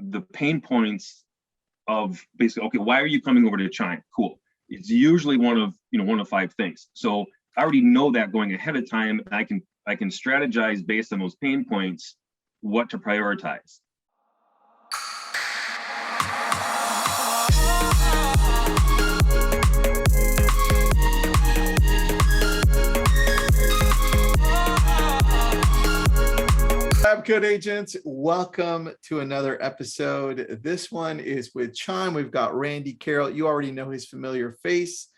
the pain points of basically, okay, why are you coming over to Chime? Cool. It's usually one of five things. So I already know that going ahead of time. I can strategize based on those pain points what to prioritize. Lab Code Agents, welcome to another episode. This one is with Chime. We've got Randy Carroll. You already know his familiar face.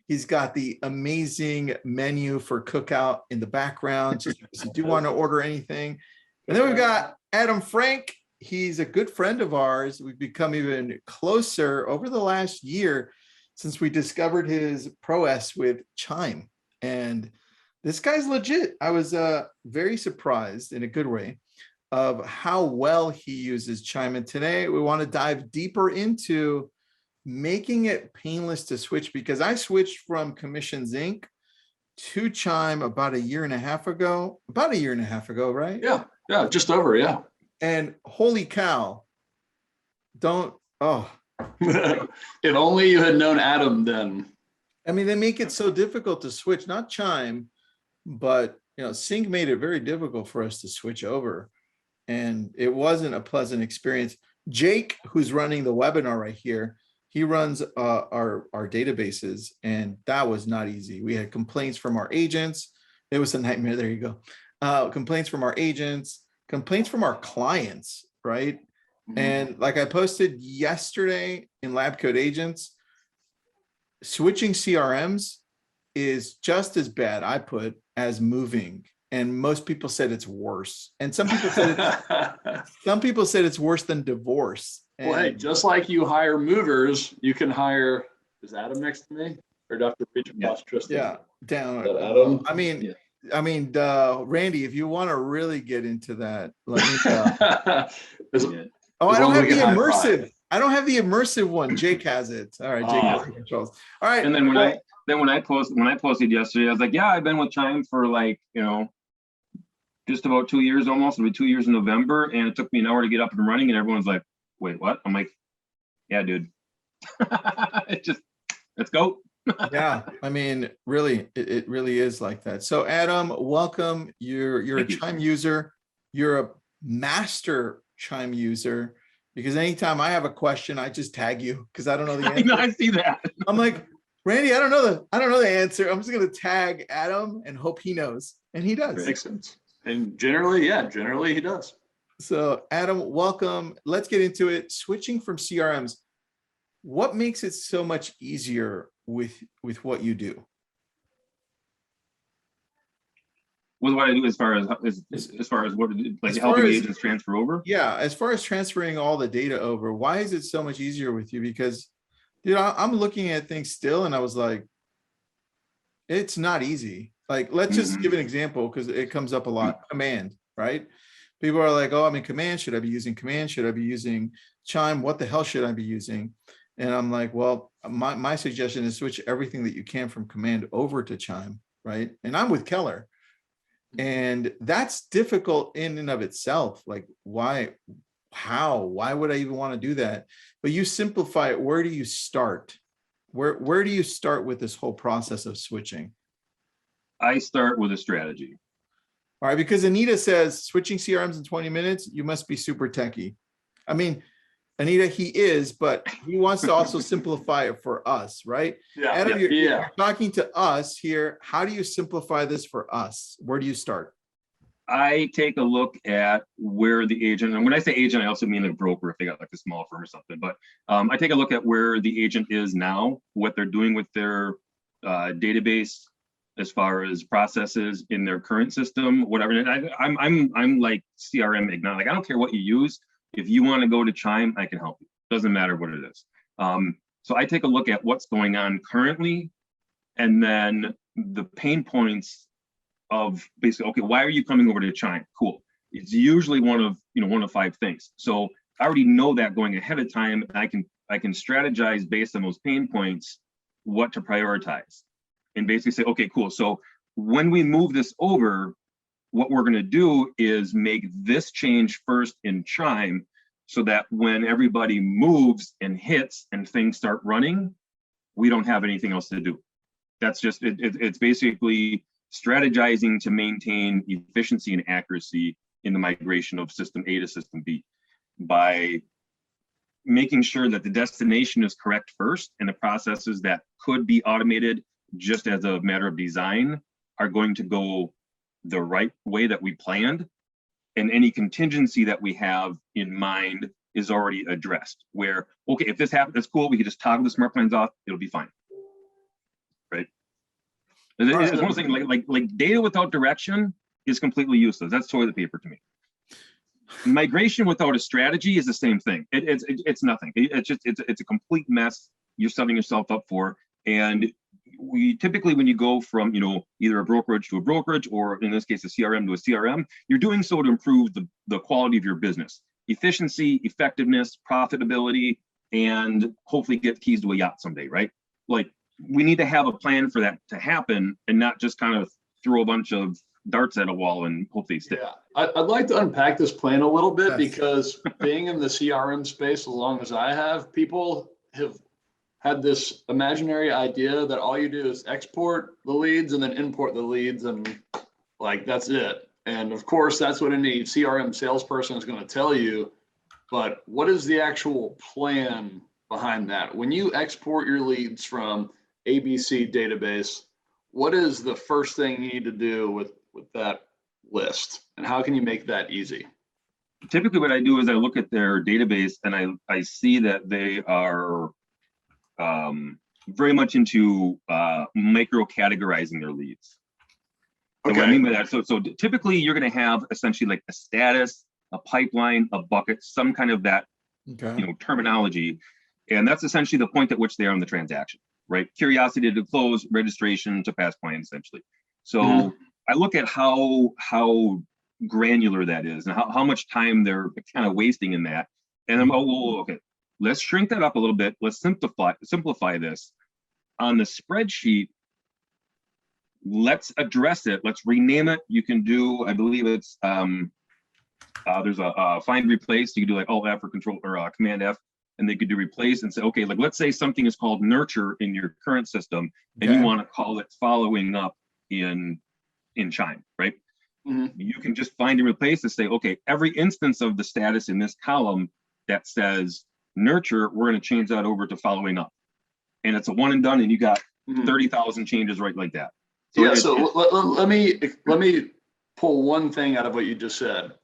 He's got the amazing menu for cookout in the background, just if you do want to order anything. And then we've got Adam Frank. He's a good friend of ours. We've become even closer over the last year since we discovered his prowess with Chime. And this guy's legit. I was very surprised in a good way of how well he uses Chime. And today we want to dive deeper into making it painless to switch, because I switched from Commissions Inc. to Chime about a year and a half ago, right? Yeah, just over, yeah. And holy cow, If only you had known Adam then. I mean, they make it so difficult to switch, not Chime, but Sync made it very difficult for us to switch over. And it wasn't a pleasant experience. Jake, who's running the webinar right here, he runs our databases, and that was not easy. We had complaints from our agents. It was a nightmare. There you go. Complaints from our agents, complaints from our clients, right? Mm-hmm. And like I posted yesterday in Lab Code Agents, switching CRMs is just as bad, I put, as moving. And most people said it's worse. And some people said it's worse than divorce. And well, hey, just like you hire movers, you can hire. Is Adam next to me, or do I have to reach across Tristan? Yeah, down. Adam. I mean, Randy, if you want to really get into that, let me. I don't have the immersive. I don't have the immersive one. Jake has it. All right, Jake has the controls. All right. And then when I posted yesterday, I was like, yeah, I've been with Chime for just about 2 years almost. It'll be 2 years in November, and it took me an hour to get up and running, and everyone's like, wait, what? I'm like, yeah, dude. Let's go. Yeah, I mean, really, it really is like that. So Adam, welcome. You're a Chime user. You're a master Chime user, because anytime I have a question, I just tag you because I don't know the answer. I see that. I'm like, Randy, I don't know the answer. I'm just gonna tag Adam and hope he knows, and he does. Makes sense. And generally he does. So Adam, welcome. Let's get into it. Switching from CRMs, what makes it so much easier with what you do? With what I do as far as what, like, helping agents transfer over? Yeah, as far as transferring all the data over, why is it so much easier with you? Because I'm looking at things still, and I was like, it's not easy. Like, let's just give an example, because it comes up a lot. Command, right? People are like, oh, I'm in Command. Should I be using Command? Should I be using Chime? What the hell should I be using? And I'm like, well, my suggestion is switch everything that you can from Command over to Chime, right? And I'm with Keller. And that's difficult in and of itself. Like, why would I even want to do that? But you simplify it. Where do you start? Where do you start with this whole process of switching? I start with a strategy. All right, because Anita says switching CRMs in 20 minutes, you must be super techie. I mean, Anita, he is, but he wants to also simplify it for us, right? Yeah. Adam, you're talking to us here. How do you simplify this for us? Where do you start? I take a look at where the agent, and when I say agent, I also mean a broker if they got like a small firm or something, but I take a look at where the agent is now, what they're doing with their database as far as processes in their current system, whatever. And I'm like CRM agnostic. Like, I don't care what you use. If you want to go to Chime, I can help you. Doesn't matter what it is. So I take a look at what's going on currently, and then the pain points of basically, okay, why are you coming over to Chime? Cool. It's usually one of five things. So I already know that going ahead of time, and I can strategize based on those pain points what to prioritize, and basically say, okay, cool. So when we move this over, what we're going to do is make this change first in Chime, so that when everybody moves and hits and things start running, we don't have anything else to do. That's just, it's basically strategizing to maintain efficiency and accuracy in the migration of system A to system B by making sure that the destination is correct first, and the processes that could be automated just as a matter of design are going to go the right way that we planned. And any contingency that we have in mind is already addressed, where, okay, if this happens, that's cool, we can just toggle the smart plans off, it'll be fine, right? It's one of those things, like data without direction is completely useless. That's toilet paper to me. Migration without a strategy is the same thing. It's nothing. It's a complete mess you're setting yourself up for. And we typically, when you go from, you know, either a brokerage to a brokerage, or in this case, a CRM to a CRM, you're doing so to improve the quality of your business, efficiency, effectiveness, profitability, and hopefully get keys to a yacht someday, right? Like, we need to have a plan for that to happen, and not just kind of throw a bunch of darts at a wall and hope they stick. Yeah, I'd like to unpack this plan a little bit, Yes. because being in the CRM space as long as I have, people have had this imaginary idea that all you do is export the leads and then import the leads, and like, that's it. And of course, that's what any CRM salesperson is going to tell you. But what is the actual plan behind that? When you export your leads from ABC database, what is the first thing you need to do with that list, and how can you make that easy? Typically what I do is I look at their database, and I see that they are very much into micro categorizing their leads. So Okay. what I mean by that, so typically you're going to have essentially like a status, a pipeline, a bucket, some kind of that, Okay. you know, terminology, and that's essentially the point at which they are in the transaction, right? Curiosity to close, registration to pass plan, essentially. So Mhm. I look at how granular that is, and how much time they're kind of wasting in that, and I'm, oh, well, okay, let's shrink that up a little bit. Let's simplify this on the spreadsheet. Let's address it. Let's rename it. You can do, I believe it's there's a find replace. You can do like Alt F or Control or Command F, and they could do replace and say, okay, like, let's say something is called nurture in your current system, and you Okay. want to call it following up in Chime, right? Mhm. You can just find and replace to say, okay, every instance of the status in this column that says nurture, we're going to change that over to following up, and it's a one and done, and you got Mhm. 30,000 changes right like that. So Yeah, so let me pull one thing out of what you just said.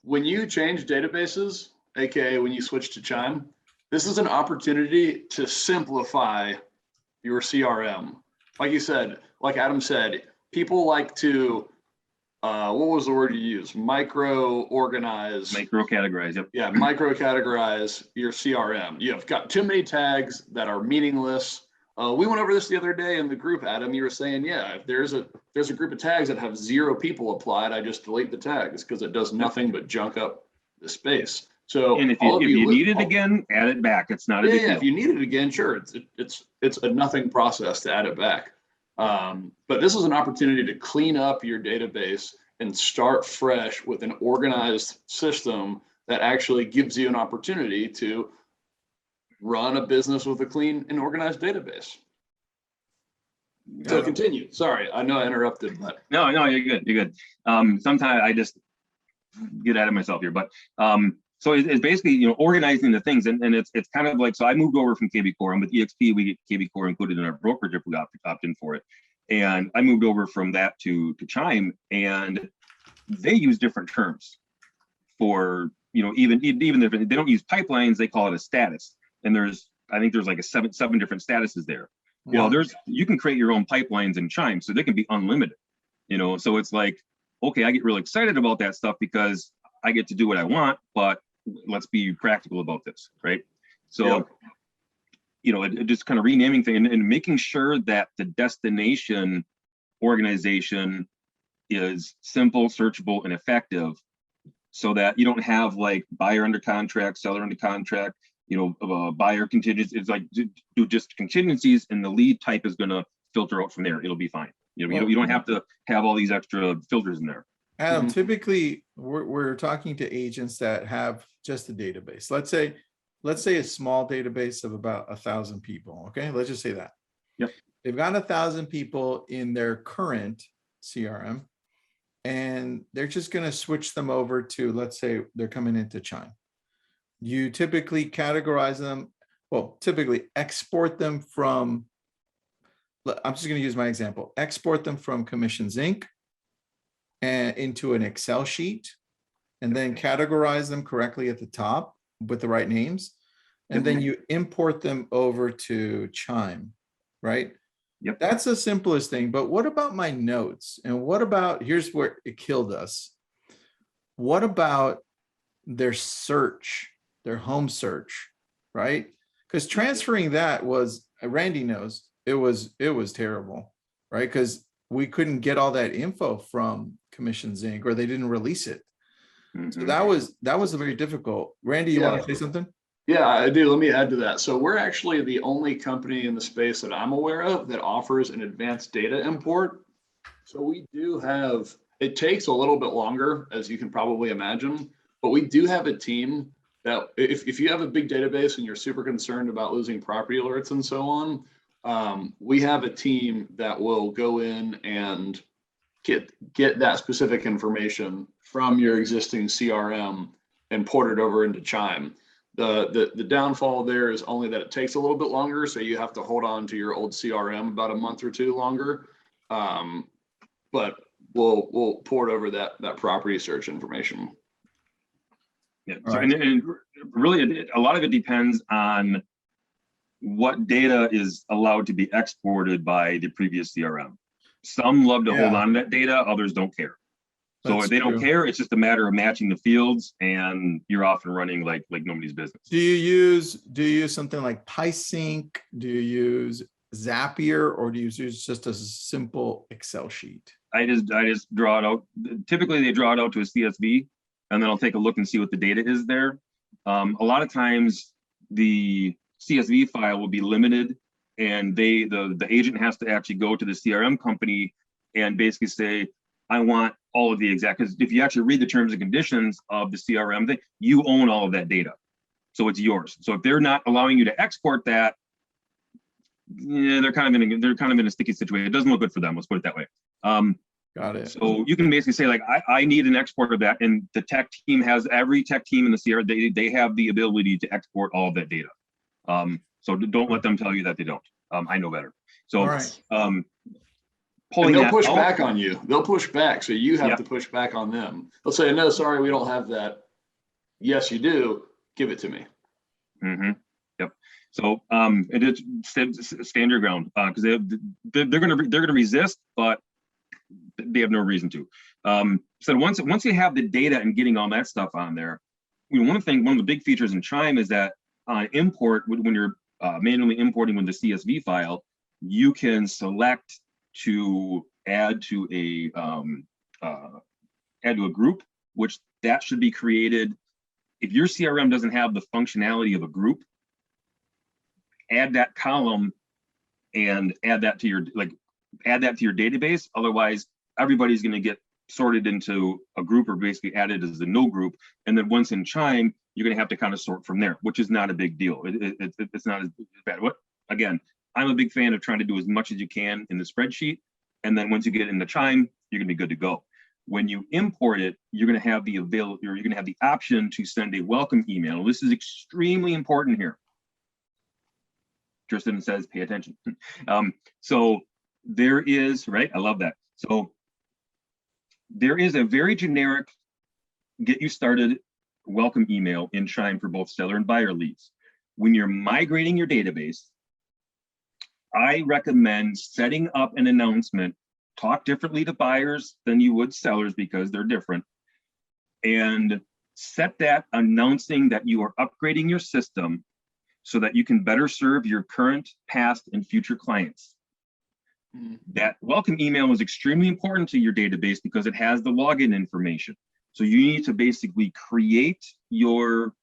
When you change databases, aka when you switch to Chime, this is an opportunity to simplify your CRM. Like you said, like Adam said, people like to, what was the word you used? Micro categorize. Yep. Yeah, micro categorize your CRM. You've got too many tags that are meaningless. We went over this the other day in the group, Adam. You were saying, yeah, if there's a group of tags that have 0 people applied, I just delete the tags because it does nothing but junk up the space. So, And if you need it again, add it back. It's not a big deal. if you need it again, sure, it's a nothing process to add it back. But this is an opportunity to clean up your database and start fresh with an organized system that actually gives you an opportunity to run a business with a clean and organized database. So continue. Sorry, I know I interrupted, but No, you're good. You're good. Sometimes I just get out of myself here, but so it's basically, you know, organizing the things, and it's kind of like, so I moved over from KB Core, and with EXP we get KB Core included in our brokerage if we opt in for it, and I moved over from that to Chime, and they use different terms for, you know, even if they don't use pipelines, they call it a status, and I think there's like seven different statuses there. Yeah. Well, you can create your own pipelines in Chime, so they can be unlimited, you know. So it's like, okay, I get really excited about that stuff because I get to do what I want, but let's be practical about this, right? So, Yep. you know, it just kind of renaming things and making sure that the destination organization is simple, searchable, and effective, so that you don't have like buyer under contract, seller under contract, you know, buyer contingencies. It's like do just contingencies, and the lead type is going to filter out from there. It'll be fine. You know, you don't have to have all these extra filters in there. Adam, Mhm. typically we're talking to agents that have just a database. Let's say a small database of about 1,000 people. Okay, let's just say that. Yep. They've got 1,000 people in their current CRM, and they're just going to switch them over to, let's say they're coming into Chime. You typically categorize them, well, typically export them from, I'm just going to use my example, export them from Commissions Inc. and into an Excel sheet, and then categorize them correctly at the top with the right names. And then you import them over to Chime, right? Yep. That's the simplest thing. But what about my notes? And what about, here's where it killed us. What about their search, their home search, right? Because transferring that was, Randy knows, it was terrible, right? Because we couldn't get all that info from Commissions Inc. or they didn't release it. So Mhm. that was very difficult. Randy, you want to say something? Yeah, I do. Let me add to that. So we're actually the only company in the space that I'm aware of that offers an advanced data import. So we do have, it takes a little bit longer, as you can probably imagine, but we do have a team that if you have a big database and you're super concerned about losing property alerts and so on, we have a team that will go in and get that specific information from your existing CRM and port it over into Chime. The downfall there is only that it takes a little bit longer, so you have to hold on to your old CRM about a month or two longer. But we'll port over that property search information. Yeah. All So, right. and really, a lot of it depends on what data is allowed to be exported by the previous CRM. Some love to hold Yeah, on to that data, others don't care. So that's if they don't true. care, it's just a matter of matching the fields, and you're off and running like nobody's business. Do you use something like PySync? Do you use Zapier, or do you use just a simple Excel sheet? I just draw it out. Typically, they draw it out to a CSV, and then I'll take a look and see what the data is there. A lot of times, the CSV file will be limited, and the agent has to actually go to the CRM company and basically say, I want all of the exact, because if you actually read the terms and conditions of the CRM thing, you own all of that data. So it's yours. So if they're not allowing you to export that, yeah, they're kind of in a sticky situation. It doesn't look good for them. Let's put it that way. Got it. So you can basically say like, I need an export of that, and the tech team has, every tech team in the CRM, they have the ability to export all of that data. So don't let them tell you that they don't. I know better. So All right. And pulling they'll that push out, back on you. They'll push back, so you have Yep. to push back on them. They'll say, no, sorry, we don't have that. Yes, you do. Give it to me. Yep. So it is stand your ground, because they're gonna resist, but they have no reason to. So once you have the data and getting all that stuff on there, one of the big features in Chime is that on import, when you're manually importing with the CSV file, you can select to add to a group, which that should be created. If your CRM doesn't have the functionality of a group, add that column and add that to your database. Otherwise, everybody's going to get sorted into a group, or basically added as a no group. And then once in Chime, you're going to have to kind of sort from there, which is not a big deal. It's not as bad. Again, I'm a big fan of trying to do as much as you can in the spreadsheet. And then once you get in the Chime, you're going to be good to go. When you import it, you're going to have the option to send a welcome email. This is extremely important here. Tristan says, pay attention. So there is, right? I love that. So there is a very generic get you started welcome email in Chime for both seller and buyer leads. When you're migrating your database, I recommend setting up an announcement. Talk differently to buyers than you would sellers because they're different. And set that announcing that you are upgrading your system so that you can better serve your current, past, and future clients. That welcome email is extremely important to your database because it has the login information. So you need to basically create your,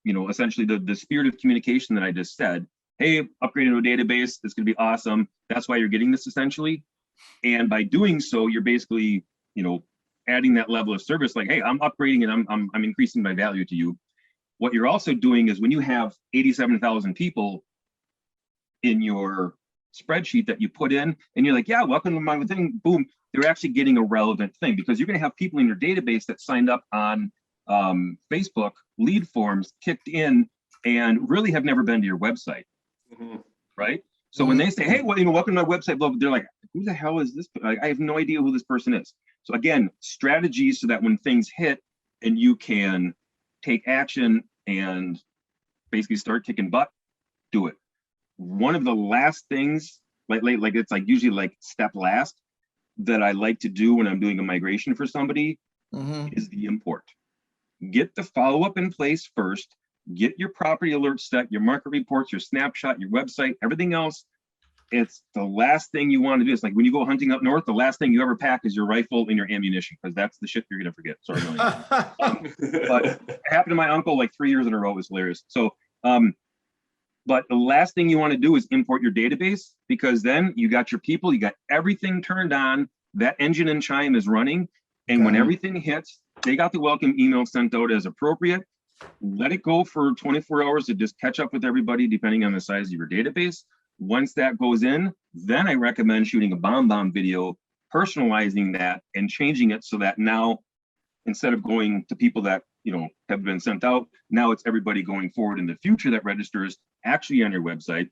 essentially the spirit of communication that I just said. Hey, upgrading to a database, it's going to be awesome. That's why you're getting this essentially. And by doing so, you're basically, adding that level of service, like, hey, I'm upgrading and I'm increasing my value to you. What you're also doing is when you have 87,000 people in your spreadsheet that you put in, and you're like, yeah, welcome to my thing, boom, they're actually getting a relevant thing, because you're going to have people in your database that signed up on Facebook lead forms, kicked in, and really have never been to your website, right? So when they say, hey, well, welcome to my website, blah, blah, they're like, who the hell is this? Like, I have no idea who this person is. So again, strategies so that when things hit and you can take action and basically start kicking butt, do it. One of the last things, like it's like usually like step last, that I like to do when I'm doing a migration for somebody is the import. Get the follow-up in place first, get your property alerts set, your market reports, your snapshot, your website, everything else. It's the last thing you want to do. It's like when you go hunting up north, the last thing you ever pack is your rifle and your ammunition, because that's the shit you're going to forget. Sorry, but it happened to my uncle like 3 years in a row. It was hilarious. So, but the last thing you want to do is import your database, because then you got your people, you got everything turned on, that engine in Chime is running. And when everything hits, they got the welcome email sent out as appropriate. Let it go for 24 hours to just catch up with everybody, depending on the size of your database. Once that goes in, then I recommend shooting a bomb video, personalizing that and changing it so that now, instead of going to people that, you know, have been sent out, now it's everybody going forward in the future that registers actually on your website.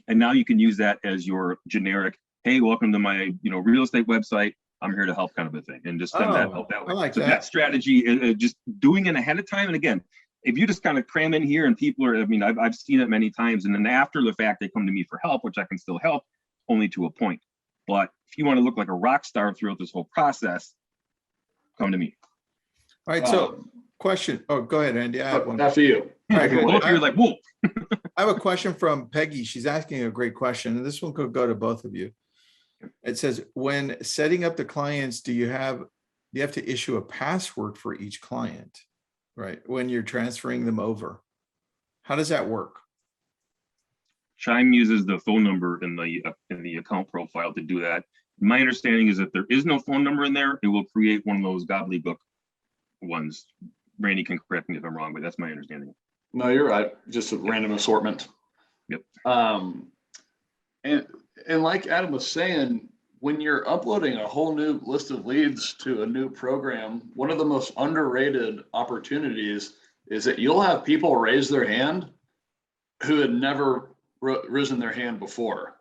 And now you can use that as your generic, hey, welcome to my, you know, real estate website, I'm here to help kind of a thing, and just send that out that way. I like so that strategy, just doing it ahead of time. And again, if you just kind of cram in here and people are, I mean, I've seen it many times, and then after the fact, they come to me for help, which I can still help only to a point. But if you want to look like a rock star throughout this whole process, come to me. All right, so question. Oh, go ahead, Andy. I have one. After you. All right, Both of you are like, whoa. I have a question from Peggy. She's asking a great question, and this one could go to both of you. It says, when setting up the clients, do you have to issue a password for each client, right? When you're transferring them over, how does that work? Chime uses the phone number in the account profile to do that. My understanding is that there is no phone number in there. It will create one of those gobbledygook ones. Randy can correct me if I'm wrong, but that's my understanding. No, you're right. Just a random assortment. Yep. And like Adam was saying, when you're uploading a whole new list of leads to a new program, one of the most underrated opportunities is that you'll have people raise their hand who had never risen their hand before.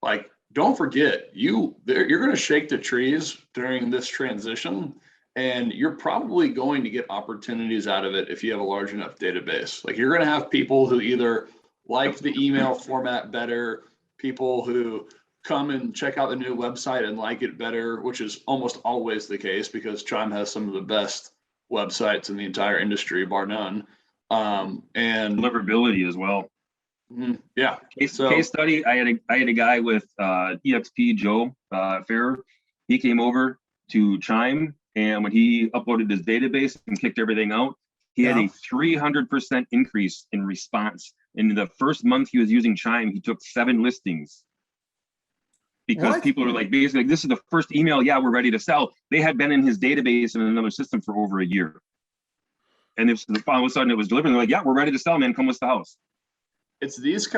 Like, don't forget, you're going to shake the trees during this transition, and you're probably going to get opportunities out of it if you have a large enough database. Like, you're going to have people who either like the email format better, people who come and check out the new website and like it better, which is almost always the case because Chime has some of the best websites in the entire industry, bar none. And deliverability as well. Yeah. Case study. I had a guy with EXP Joe Farrer. He came over to Chime, and when he uploaded his database and kicked everything out, he had a 300% increase in response. In the first month he was using Chime, he took 7 listings. Because people are like, basically, this is the first email, yeah, we're ready to sell. They had been in his database in another system for over a year. And if all of a sudden it was delivered, they're like, yeah, we're ready to sell, man, come list the house. It's these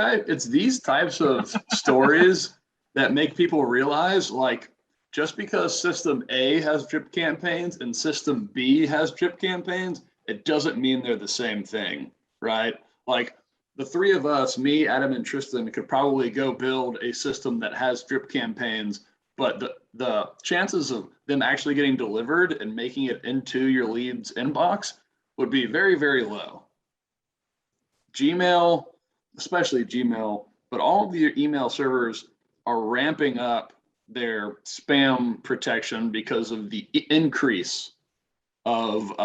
types of stories that make people realize, like, just because system A has drip campaigns and system B has drip campaigns, it doesn't mean they're the same thing, right? Like, the three of us, me, Adam, and Tristan, could probably go build a system that has drip campaigns, but the chances of them actually getting delivered and making it into your leads inbox would be very, very low. Gmail, especially Gmail, but all of your email servers are ramping up their spam protection because of the increase of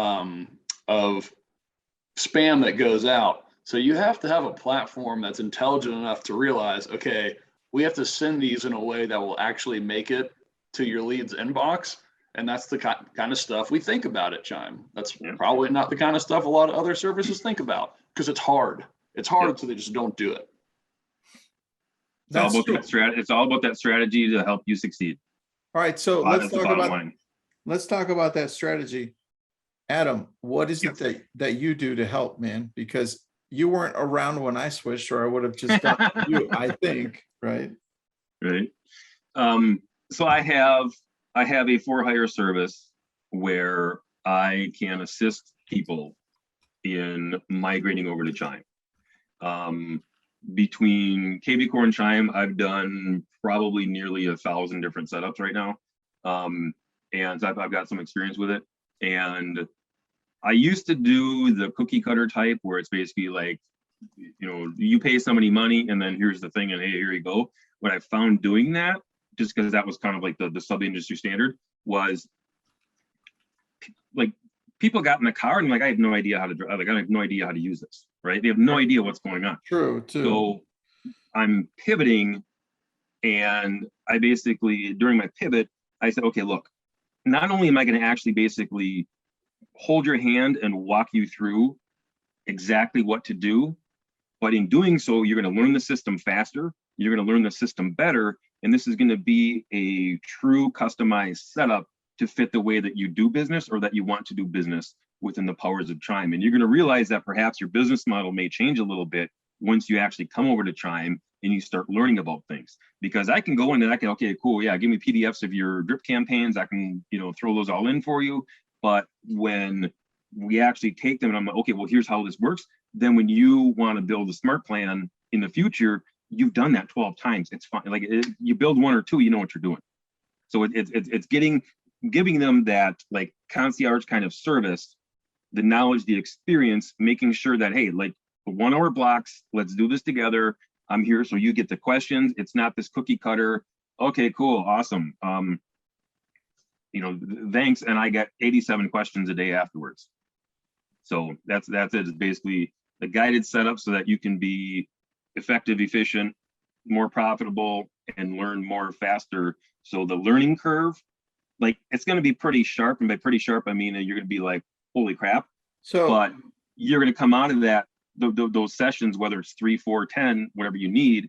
spam that goes out. So you have to have a platform that's intelligent enough to realize, okay, we have to send these in a way that will actually make it to your leads inbox. And that's the kind of stuff we think about at Chime. That's probably not the kind of stuff a lot of other services think about, because it's hard. It's hard, so they just don't do it. It's all about that strategy to help you succeed. All right, so let's talk about let's talk about that strategy. Adam, what is Yes. it that you do to help, man? Because you weren't around when I switched, or I would have just done you, I think, right? Right. So I have a for hire service where I can assist people in migrating over to Chime. Between KB Core and Chime, I've done probably nearly 1,000 different setups right now. And so I've got some experience with it. And I used to do the cookie cutter type where it's basically like, you pay somebody money and then here's the thing and hey, here you go. What I found doing that, just because that was kind of like the sub industry standard, was like people got in the car and like, I have no idea how to drive. Like, I have no idea how to use this, right? They have no idea what's going on. True, too. So I'm pivoting, and I basically, during my pivot, I said, okay, look, not only am I going to actually basically hold your hand and walk you through exactly what to do, but in doing so, you're going to learn the system faster, you're going to learn the system better, and this is going to be a true customized setup to fit the way that you do business or that you want to do business within the powers of Chime. And you're going to realize that perhaps your business model may change a little bit once you actually come over to Chime and you start learning about things. Because I can go in and I can, okay, cool, yeah, give me PDFs of your drip campaigns. I can, throw those all in for you. But when we actually take them and I'm like, okay, well, here's how this works. Then when you want to build a smart plan in the future, you've done that 12 times. It's fine. Like you build one or two, you know what you're doing. So it's giving them that like concierge kind of service, the knowledge, the experience, making sure that, hey, like 1 hour blocks, let's do this together. I'm here so you get the questions. It's not this cookie cutter. Okay, cool, awesome. Thanks. And I get 87 questions a day afterwards. So that's it. It's basically the guided setup so that you can be effective, efficient, more profitable, and learn more faster. So the learning curve, like it's going to be pretty sharp. And by pretty sharp, I mean, you're going to be like, holy crap. So, but you're going to come out of that, those sessions, whether it's 3, 4, 10, whatever you need,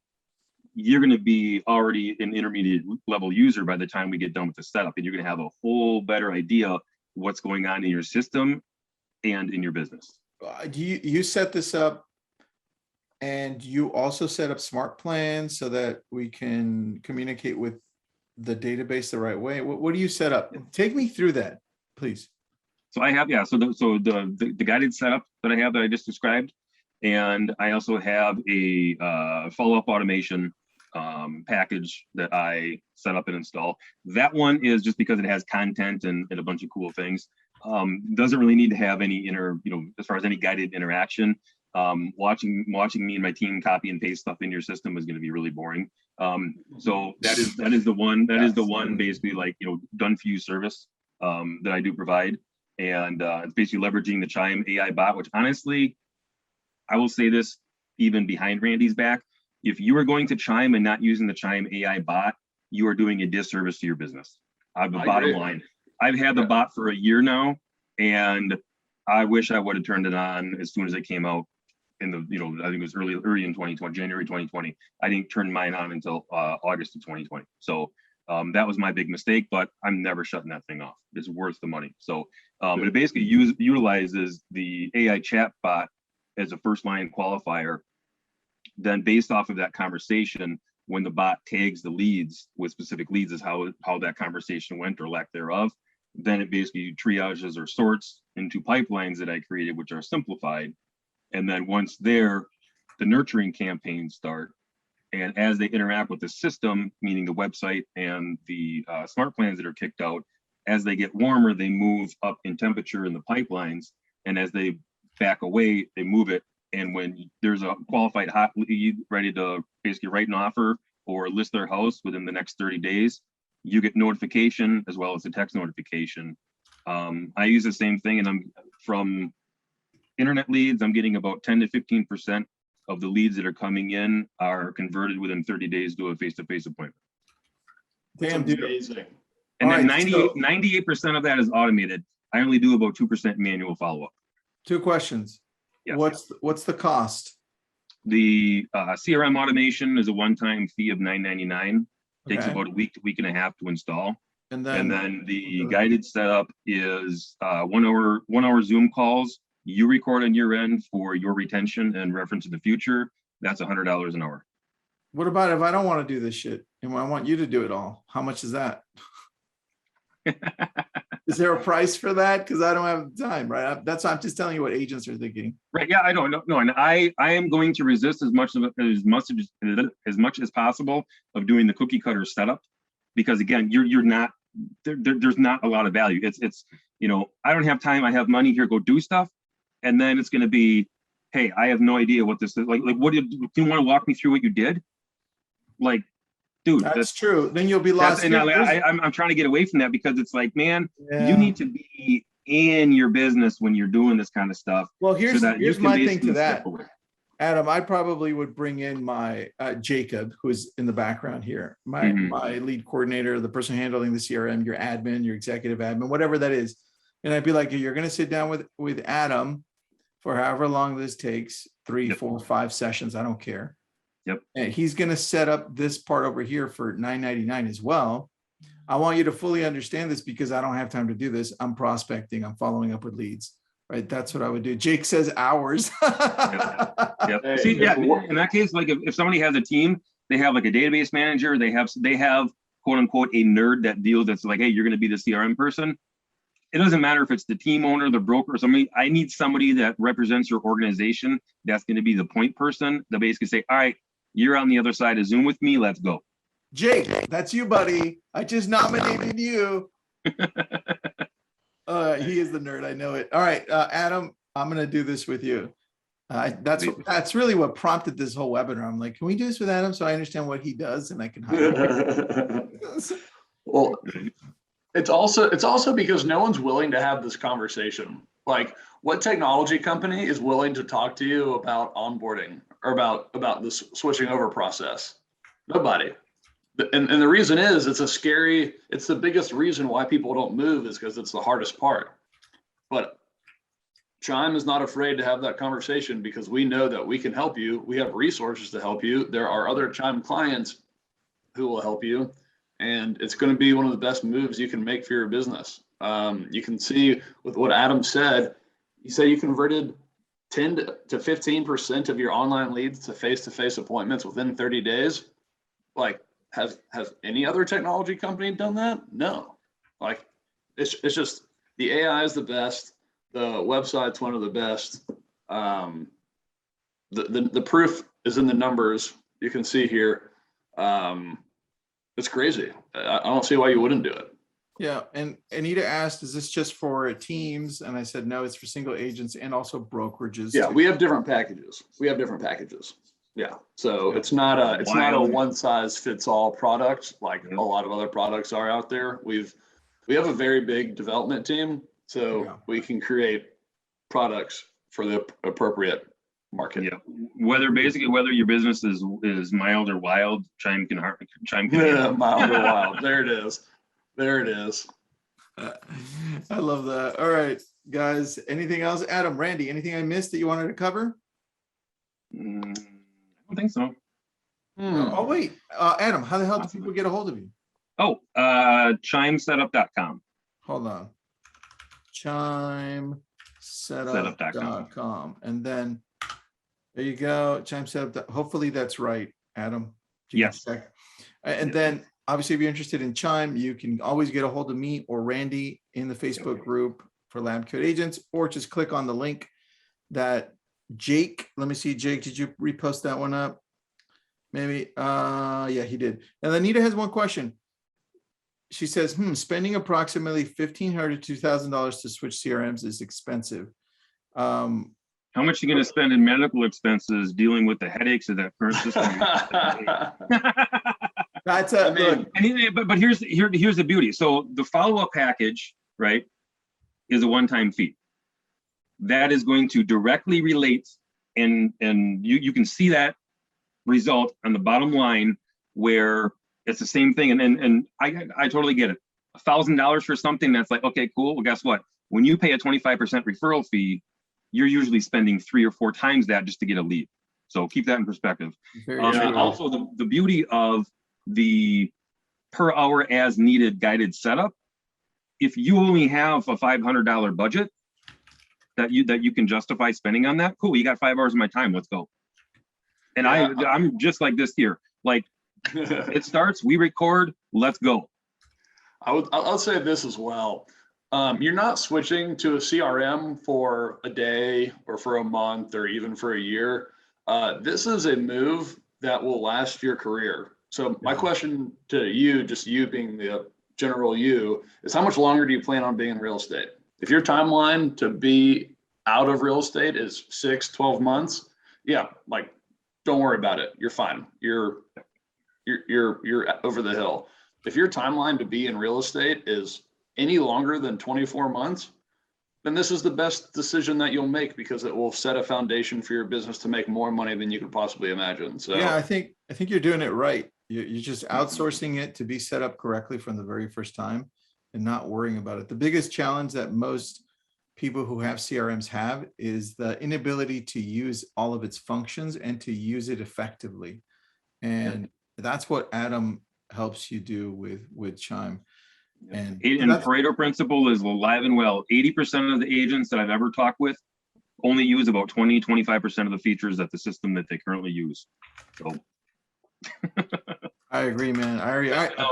you're going to be already an intermediate level user by the time we get done with the setup. And you're going to have a whole better idea what's going on in your system and in your business. you set this up, and you also set up smart plans so that we can communicate with the database the right way. What do you set up? Take me through that, please. So I have, so the guided setup that I have that I just described, and I also have a follow-up automation package that I set up and install. That one is just because it has content and a bunch of cool things. Doesn't really need to have any as far as any guided interaction. Watching me and my team copy and paste stuff in your system is going to be really boring. So that is the one basically like done for you service that I do provide, and it's basically leveraging the Chime AI bot, which honestly, I will say this even behind Randy's back. If you are going to Chime and not using the Chime AI bot, you are doing a disservice to your business. Bottom line. I've had the bot for a year now, and I wish I would have turned it on as soon as it came out in the, I think it was early in 2020, January 2020. I didn't turn mine on until August of 2020. So that was my big mistake, but I'm never shutting that thing off. It's worth the money. So it basically utilizes the AI chat bot as a first line qualifier. Then based off of that conversation, when the bot tags the leads with specific leads is how that conversation went or lack thereof, then it basically triages or sorts into pipelines that I created, which are simplified. And then once there, the nurturing campaigns start. And as they interact with the system, meaning the website and the smart plans that are kicked out, as they get warmer, they move up in temperature in the pipelines. And as they back away, they move it. And when there's a qualified hot lead ready to basically write an offer or list their house within the next 30 days, you get notification as well as a text notification. I use the same thing, and I'm from internet leads, I'm getting about 10 to 15% of the leads that are coming in are converted within 30 days to a face-to-face appointment. Damn, dude. Amazing. And then right, 98% of that is automated. I only do about 2% manual follow-up. 2 questions. Yes. What's the cost? The CRM automation is a one-time fee of $9.99. Takes Okay. about a week to week and a half to install. And And then, then the guided setup is 1 hour Zoom calls. You record on your end for your retention and reference in the future. That's $100 an hour. what about if I don't want to do this shit and I want you to do it all? How much is that? Is there a price for that? Because I don't have time, right? That's I'm just telling you what agents are thinking. Right? Yeah, I don't know. No, and I am going to resist as much as possible of doing the cookie cutter setup, because again, you're not there's not a lot of value. It's I don't have time. I have money here. Go do stuff, and then it's going to be, hey, I have no idea what this is. Like what did you want to walk me through what you did? Like, dude, That's true. Then you'll be lost. and I'm trying to get away from that, because it's like, man, Yeah. you need to be in your business when you're doing this kind of stuff. Well, here's that you here's can my thing basically to that, step away. Adam. I probably would bring in my Jacob, who's in the background here, my Mhm. my lead coordinator, the person handling the CRM, your admin, your executive admin, whatever that is. And I'd be like, you're going to sit down with Adam for however long this takes, 3, Yep. 4, 5 sessions. I don't care. Yep. And he's going to set up this part over here for $9.99 as well. I want you to fully understand this, because I don't have time to do this. I'm prospecting. I'm following up with leads, right? That's what I would do. Jake says hours. Yep. Hey, See, yeah, yeah. in that case, like if somebody has a team, they have like a database manager, they have quote unquote a nerd that deals, that's like, hey, you're going to be the CRM person. It doesn't matter if it's the team owner, the broker, or somebody. I need somebody that represents your organization. That's going to be the point person that basically say, all right, you're on the other side of Zoom with me. Let's go. Jake, that's you, buddy. I just nominated you. He is the nerd. I know it. All right, Adam, I'm going to do this with you. That's really what prompted this whole webinar. I'm like, can we do this with Adam so I understand what he does and I can hire him? Well, it's also because no one's willing to have this conversation. Like, what technology company is willing to talk to you about onboarding or about this switching over process? Nobody. And the reason is it's the biggest reason why people don't move, is because it's the hardest part. But Chime is not afraid to have that conversation, because we know that we can help you. We have resources to help you. There are other Chime clients who will help you. And it's going to be one of the best moves you can make for your business. You can see with what Adam said, he said you converted 10 to 15% of your online leads to face-to-face appointments within 30 days. Like, has any other technology company done that? No. Like, it's just, the AI is the best. The website's one of the best. The proof is in the numbers. You can see here. It's crazy. I don't see why you wouldn't do it. Yeah, and Anita asked, is this just for teams? And I said, no, it's for single agents and also brokerages. Yeah, too. we have different packages. Yeah, so it's not a one size fits all product like a lot of other products are out there. We have a very big development team, so we can create products for the appropriate market. Yeah. Whether your business is mild or wild, Chime can Mild or wild. There it is. I love that. All right, guys. Anything else? Adam, Randy, anything I missed that you wanted to cover? I don't think so. Oh, wait. Adam, how the hell do people get a hold of you? Oh, chimesetup.com. Hold on. Chimesetup.com. And then there you go. Chime Setup. Hopefully that's right, Adam. Yes. Check. And then obviously if you're interested in Chime, you can always get a hold of me or Randy in the Facebook group for Lab Code Agents, or just click on the link that Jake, let me see, Jake, did you repost that one up? Maybe, yeah, he did. And Anita has one question. She says, spending approximately $1,500 to $2,000 to switch CRMs is expensive. How much are you going to spend in medical expenses dealing with the headaches of that current system? That's but here's the beauty. So the follow-up package, right, is a one-time fee. That is going to directly relate, and you can see that result on the bottom line, where it's the same thing. And I totally get it. $1,000 for something that's like, okay, cool. Well, guess what? When you pay a 25% referral fee, you're usually spending 3 or 4 times that just to get a lead. So keep that in perspective. Also, the beauty of the per hour as needed guided setup. If you only have a $500 budget that you can justify spending on that, cool, you got 5 hours of my time, let's go. And Yeah. I'm just like this here. Like, it starts, we record, let's go. I'll say this as well. You're not switching to a CRM for a day or for a month or even for a year. This is a move that will last your career. So my question to you, just you being the general you, is how much longer do you plan on being in real estate? If your timeline to be out of real estate is 6, 12 months, yeah, like, don't worry about it. You're fine. You're over the hill. If your timeline to be in real estate is any longer than 24 months, then this is the best decision that you'll make, because it will set a foundation for your business to make more money than you could possibly imagine. So Yeah, I think you're doing it right. You're just outsourcing it to be set up correctly from the very first time and not worrying about it. The biggest challenge that most people who have CRMs have is the inability to use all of its functions and to use it effectively. And that's what Adam helps you do with Chime. And Pareto principle is alive and well. 80% of the agents that I've ever talked with only use about 20-25% of the features that the system that they currently use. So I agree, man. I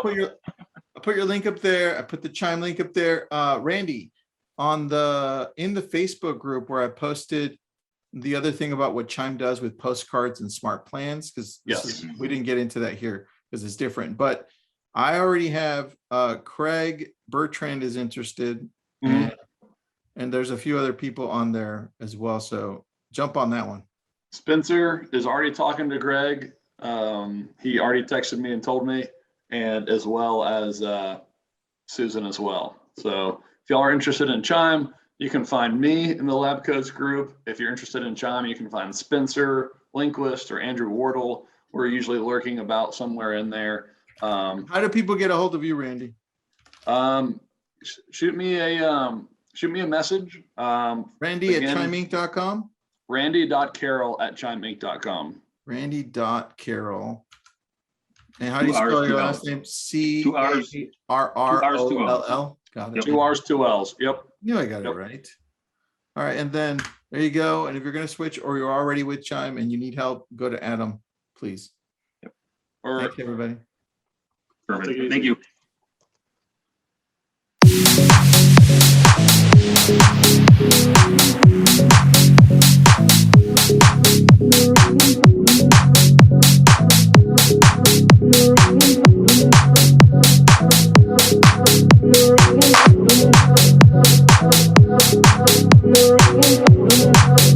put your link up there. I put the Chime link up there. Randy, in the Facebook group where I posted the other thing about what Chime does with postcards and smart plans, because we didn't get into that here because it's different. But I already have Craig Bertrand is interested, and there's a few other people on there as well. So jump on that one. Spencer is already talking to Greg. He already texted me and told me, and as well as Susan as well. So if y'all are interested in Chime, you can find me in the Lab Codes group. If you're interested in Chime, you can find Spencer, Lindquist, or Andrew Wardle. We're usually lurking about somewhere in there. How do people get a hold of you, Randy? Shoot me a message. Randy at chimeinc.com. Randy.carroll@chimeinc.com. Randy.carroll. And how do you spell your last name? CARROLL. Got it. 2 R's, 2 L's. Yep. Knew I got it right. All right. And then there you go. And if you're going to switch or you're already with Chime and you need help, go to Adam, please. Yep. Thank you, everybody. Perfect. Thank you.